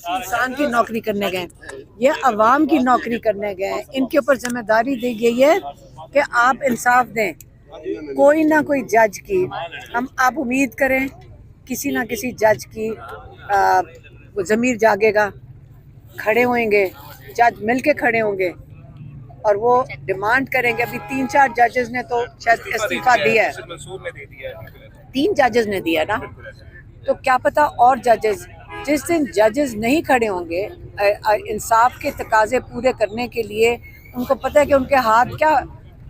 انسان کی نوکری کرنے گئے، یہ عوام کی نوکری کرنے گئے ہیں۔ ان کے اوپر ذمہ داری دی گئی ہے کہ آپ انصاف دیں، کوئی نہ کوئی جج کی آپ امید کریں، کسی نہ کسی جج کی ضمیر جاگے گا، کھڑے ہوئیں گے، جج مل کے کھڑے ہوں گے اور وہ ڈیمانڈ کریں گے۔ ابھی 3-4 ججز نے تو شاید استعفیٰ دیا ہے، 3 ججز نے دیا نا، تو کیا پتہ اور ججز، جس دن ججز نہیں کھڑے ہوں گے انصاف کے تقاضے پورے کرنے کے لیے، ان کو پتہ ہے کہ ان کے ہاتھ کیا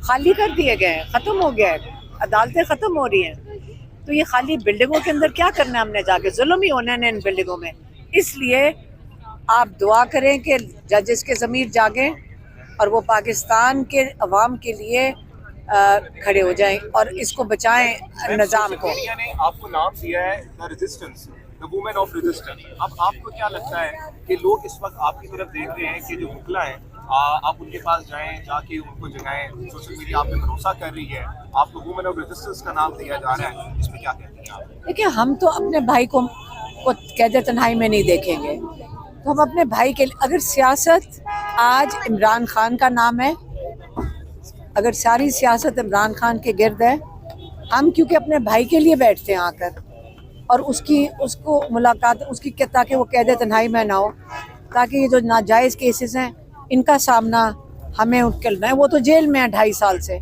خالی کر دیے گئے ہیں، ختم ہو گیا ہے، عدالتیں ختم ہو رہی ہیں، تو یہ خالی بلڈنگوں کے اندر کیا کرنا ہے ہم نے جا کے، ظلم ہی ہونا ہے ان بلڈنگوں میں۔ اس لیے آپ دعا کریں کہ ججز کے ضمیر جاگیں اور وہ پاکستان کے عوام کے لیے کھڑے ہو جائیں اور اس کو بچائیں نظام کو۔ نے آپ کو نام دیا ہے the resistance, the woman of resistance. اب آپ کو کیا لگتا ہے کہ لوگ اس وقت آپ کی طرف دیکھ رہے ہیں کہ جو حکلا ہیں آپ ان کے پاس جائیں، جا کے ان کو جگائیں، سوشل میڈیا آپ پہ بھروسہ کر رہی ہے، آپ کو وومن آف ریزسٹنس کا نام دیا جا رہا ہے، اس پہ کیا کہتی ہیں آپ؟ دیکھیں ہم تو اپنے بھائی کو قید تنہائی میں نہیں دیکھیں گے، تو ہم اپنے بھائی کے لیے، اگر سیاست آج عمران خان کا نام ہے، اگر ساری سیاست عمران خان کے گرد ہے، ہم کیونکہ اپنے بھائی کے لیے بیٹھتے ہیں آ کر اور اس کو ملاقات اس کی تاکہ وہ قید تنہائی میں نہ ہو، تاکہ یہ جو ناجائز کیسز ہیں ان کا سامنا ہمیں کرنا ہے، وہ تو جیل میں ہے 2.5 سال سے۔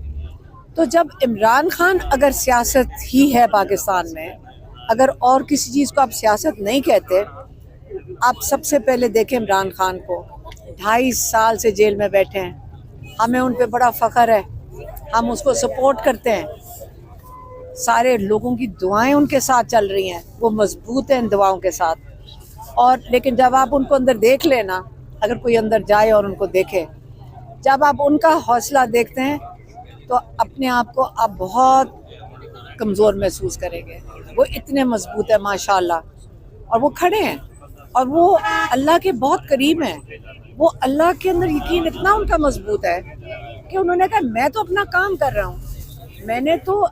تو جب عمران خان اگر سیاست ہی ہے پاکستان میں، اگر اور کسی چیز کو آپ سیاست نہیں کہتے، آپ سب سے پہلے دیکھیں عمران خان کو 2.5 سال سے جیل میں بیٹھے ہیں، ہمیں ان پہ بڑا فخر ہے، ہم اس کو سپورٹ کرتے ہیں، سارے لوگوں کی دعائیں ان کے ساتھ چل رہی ہیں، وہ مضبوط ہیں ان دعاؤں کے ساتھ۔ اور لیکن جب آپ ان کو اندر دیکھ لیں نا، اگر کوئی اندر جائے اور ان کو دیکھے، جب آپ ان کا حوصلہ دیکھتے ہیں تو اپنے آپ کو آپ بہت کمزور محسوس کریں گے۔ وہ اتنے مضبوط ہیں ماشاءاللہ، اور وہ کھڑے ہیں اور وہ اللہ کے بہت قریب ہیں، وہ اللہ کے اندر یقین اتنا ان کا مضبوط ہے کہ انہوں نے کہا میں تو اپنا کام کر رہا ہوں، میں نے تو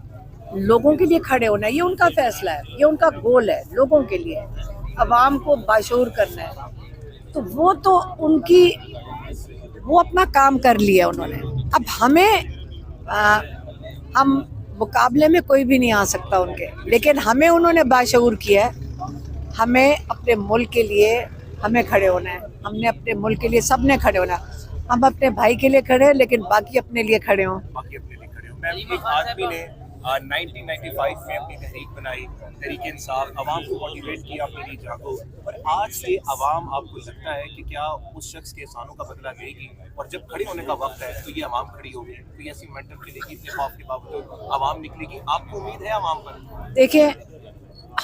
لوگوں کے لیے کھڑے ہونا ہے، یہ ان کا فیصلہ ہے، یہ ان کا گول ہے، لوگوں کے لیے عوام کو باشعور کرنا ہے، تو وہ تو وہ اپنا کام کر لیا انہوں نے۔ اب ہمیں ہم مقابلے میں کوئی بھی نہیں آ سکتا ان کے، لیکن ہمیں انہوں نے باشعور کیا ہے، ہمیں اپنے ملک کے لیے ہمیں کھڑے ہونا ہے، ہم نے اپنے ملک کے لیے سب نے کھڑے ہونا ہے، ہم اپنے بھائی کے لیے کھڑے ہیں لیکن باقی اپنے لیے کھڑے ہوں۔ باقی اپنے لیے کھڑے ہو۔ میم ایک آدمی نے 1995 میں اپنی تحریک بنائی، تحریک انصاف، عوام کو موٹیویٹ کیا میری جاگو، اور آج سے عوام آپ کو لگتا ہے کہ کیا اس شخص کے احسانوں کا بدلہ لے گی، اور جب کھڑے ہونے کا وقت ہے تو یہ عوام کھڑی ہوگی، تو یہ ایسی منٹل ملے گی، اتنے خوف کے باوجود عوام نکلے گی، آپ کو امید ہے عوام پر؟ دیکھیں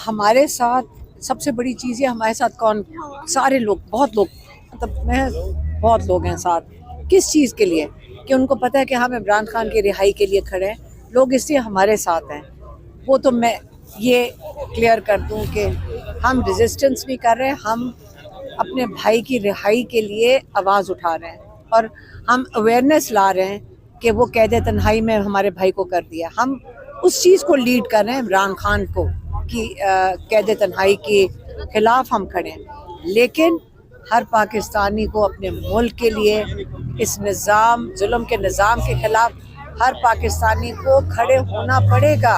ہمارے ساتھ سب سے بڑی چیز ہے، ہمارے ساتھ کون، سارے لوگ، بہت لوگ، مطلب بہت لوگ ہیں ساتھ، کس چیز کے لیے، کہ ان کو پتہ ہے کہ ہم عمران خان کی رہائی کے لیے کھڑے ہیں، لوگ اس لیے ہمارے ساتھ ہیں۔ وہ تو میں یہ کلیئر کر دوں کہ ہم ریزسٹنس بھی کر رہے ہیں، ہم اپنے بھائی کی رہائی کے لیے آواز اٹھا رہے ہیں اور ہم اویئرنیس لا رہے ہیں کہ وہ قید تنہائی میں ہمارے بھائی کو کر دیا، ہم اس چیز کو لیڈ کر رہے ہیں، عمران خان کو کی قید تنہائی کے خلاف ہم کھڑے ہیں، لیکن ہر پاکستانی کو اپنے ملک کے لیے، اس نظام، ظلم کے نظام کے خلاف ہر پاکستانی کو کھڑے ہونا پڑے گا،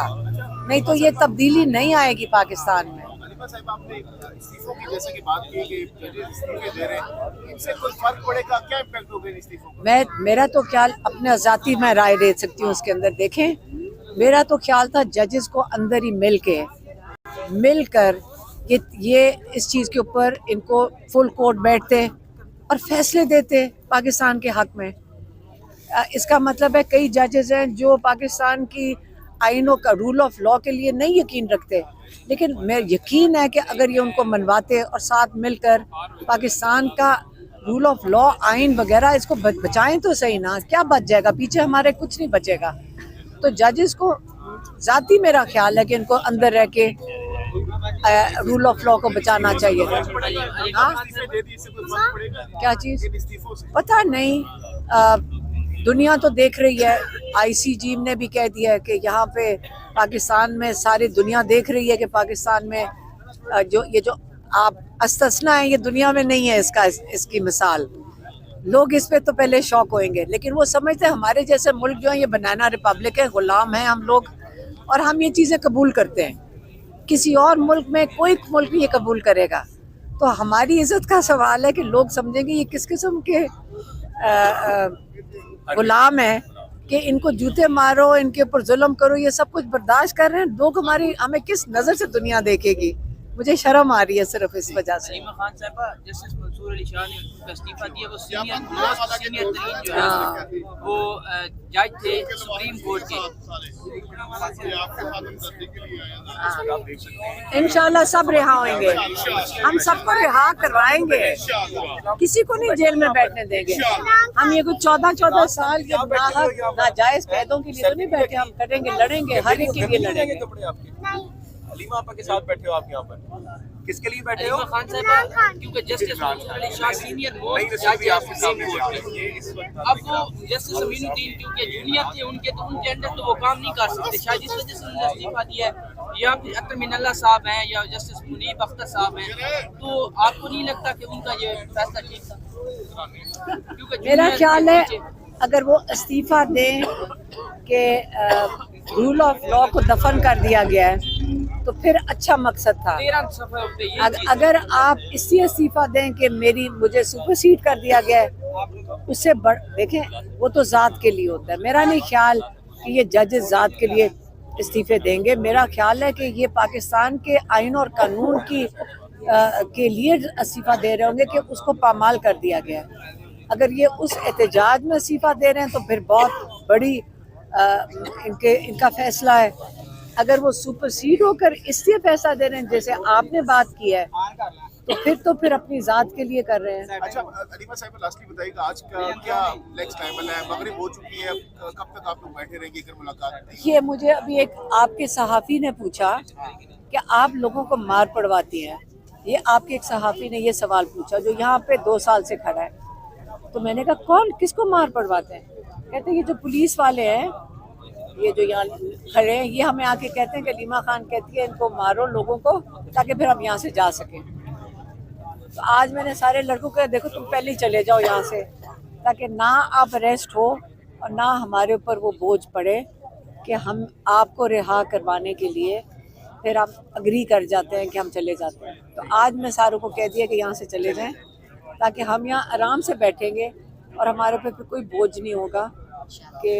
نہیں تو یہ تبدیلی نہیں آئے گی پاکستان میں۔ علیمہ صاحب، آپ نے استعفوں کی جیسے کہ بات کی کہ ججز استعفے دے رہے ہیں، ان سے کوئی فرق پڑے گا؟ کیا امپیکٹ ہوگا ان استعفوں کا؟ میرا تو خیال، اپنا ذاتی میں رائے دے سکتی ہوں اس کے اندر، دیکھیں میرا تو خیال تھا ججز کو اندر ہی مل کر یہ اس چیز کے اوپر ان کو فل کورٹ بیٹھتے اور فیصلے دیتے پاکستان کے حق میں۔ اس کا مطلب ہے کئی ججز ہیں جو پاکستان کی آئینوں کا، رول آف لاء کے لیے نہیں یقین رکھتے، لیکن میں یقین ہے کہ اگر یہ ان کو منواتے اور ساتھ مل کر پاکستان کا رول آف لاء، آئین وغیرہ، اس کو بچائیں تو صحیح نا، کیا بچ جائے گا پیچھے، ہمارے کچھ نہیں بچے گا۔ تو ججز کو ذاتی میرا خیال ہے کہ ان کو اندر رہ کے رول آف لاء کو بچانا چاہیے تھا۔ ہاں کیا چیز پتہ نہیں، دنیا تو دیکھ رہی ہے، آئی سی جی نے بھی کہہ دیا ہے کہ یہاں پہ پاکستان میں ساری دنیا دیکھ رہی ہے کہ پاکستان میں جو آپ استثنا ہے, یہ دنیا میں نہیں ہے اس کی مثال. لوگ اس پہ تو پہلے شوق ہوئیں گے, لیکن وہ سمجھتے ہیں ہمارے جیسے ملک جو ہیں یہ بنانا ریپبلک ہے, غلام ہیں ہم لوگ, اور ہم یہ چیزیں قبول کرتے ہیں. کسی اور ملک میں کوئی ملک یہ قبول کرے گا. تو ہماری عزت کا سوال ہے کہ لوگ سمجھیں گے یہ کس قسم کے غلام ہیں کہ ان کو جوتے مارو, ان کے اوپر ظلم کرو, یہ سب کچھ برداشت کر رہے ہیں. لوگ ہمیں کس نظر سے دنیا دیکھے گی. مجھے شرم آ رہی ہے صرف اس وجہ سے. علیمہ خان صاحبہ, جسٹس منصور علی شاہ نے استعفیٰ دیا, وہ سینئر ترین جو ہے وہ جج تھے سپریم کورٹ کے. انشاءاللہ سب رہا ہوئیں گے, ہم سب کو رہا کروائیں گے, کسی کو نہیں جیل میں بیٹھنے دیں گے. ہم یہ کچھ 14 سال کے ناجائز قیدوں کے لیے تو نہیں بیٹھے, ہم کریں گے, لڑیں گے, ہر ایک کے لیے لڑیں گے. علیمہ آپا کے ساتھ بیٹھے ہو آپ یہاں پر, کس کے لیے بیٹھے ہو؟ علیمہ خان صاحبہ کیونکہ جسٹس منصور علی شاہ سینئر موسٹ جج ہے سپریم کورٹ کے. اب وہ جسٹس امین الدین کیونکہ جونیئر تھے ان کے انڈر تو وہ کام نہیں کر سکتے, شاید اس وجہ سے انہوں نے استعفیٰ دیا ہے. یا پھر اطہر من اللہ صاحب ہیں یا جسٹس منیب اختر صاحب ہیں, تو آپ کو نہیں لگتا کہ ان کا یہ فیصلہ ٹھیک تھا؟ میرا خیال ہے اگر وہ استعفیٰ دیں کہ رول آف لا کو دفن کر دیا گیا ہے تو پھر اچھا مقصد تھا. اگر آپ اس لیے استعفیٰ دیں کہ مجھے سپرسیڈ کر دیا گیا ہے, اس سے دیکھیں وہ تو ذات کے لیے ہوتا ہے. میرا نہیں خیال کہ یہ ججز ذات کے لیے استعفے دیں گے. میرا خیال ہے کہ یہ پاکستان کے آئین اور قانون کے لیے استعفیٰ دے رہے ہوں گے کہ اس کو پامال کر دیا گیا ہے. اگر یہ اس احتجاج میں استعفیٰ دے رہے ہیں تو پھر بہت بڑی ان کا فیصلہ ہے. اگر وہ سپرسیڈ ہو کر اس لیے فیصلہ دے رہے ہیں جیسے آپ نے بات کی ہے تو پھر اپنی ذات کے لیے کر رہے ہیں. اچھا علیمہ صاحب لاسٹلی بتائیے کہ آج کا کیا نیکسٹ ٹائم ہے, مغرب ہو چکی ہے, کب تک آپ لوگ بیٹھے رہیں گے اگر ملاقات؟ یہ مجھے ابھی ایک آپ کے صحافی نے پوچھا کہ آپ لوگوں کو مار پڑواتی ہیں. یہ آپ کے ایک صحافی نے یہ سوال پوچھا جو یہاں پہ 2 سال سے کھڑا ہے. تو میں نے کہا کون کس کو مار پڑواتے ہیں؟ کہتے ہیں یہ جو پولیس والے ہیں, یہ جو یہاں کھڑے ہیں, یہ ہمیں آ کے کہتے ہیں کہ علیمہ خان کہتی ہے ان کو مارو لوگوں کو تاکہ پھر ہم یہاں سے جا سکیں. تو آج میں نے سارے لڑکوں کو دیکھو تم پہلے ہی چلے جاؤ یہاں سے, تاکہ نہ آپ اریسٹ ہو اور نہ ہمارے اوپر وہ بوجھ پڑے کہ ہم آپ کو رہا کروانے کے لیے پھر آپ اگری کر جاتے ہیں کہ ہم چلے جاتے ہیں. تو آج میں ساروں کو کہہ دیا کہ یہاں سے چلے جائیں تاکہ ہم یہاں آرام سے بیٹھیں گے اور ہمارے اوپر پھر کوئی بوجھ نہیں ہوگا کہ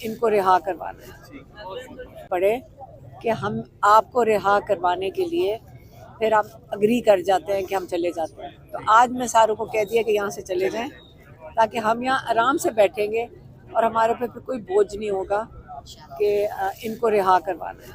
ان کو رہا کروانا پڑے کہ ہم آپ کو رہا کروانے کے لیے پھر آپ اگری کر جاتے ہیں کہ ہم چلے جاتے ہیں. تو آج میں ساروں کو کہہ دیا کہ یہاں سے چلے جائیں تاکہ ہم یہاں آرام سے بیٹھیں گے اور ہمارے اوپر پھر کوئی بوجھ نہیں ہوگا کہ ان کو رہا کروانا ہے.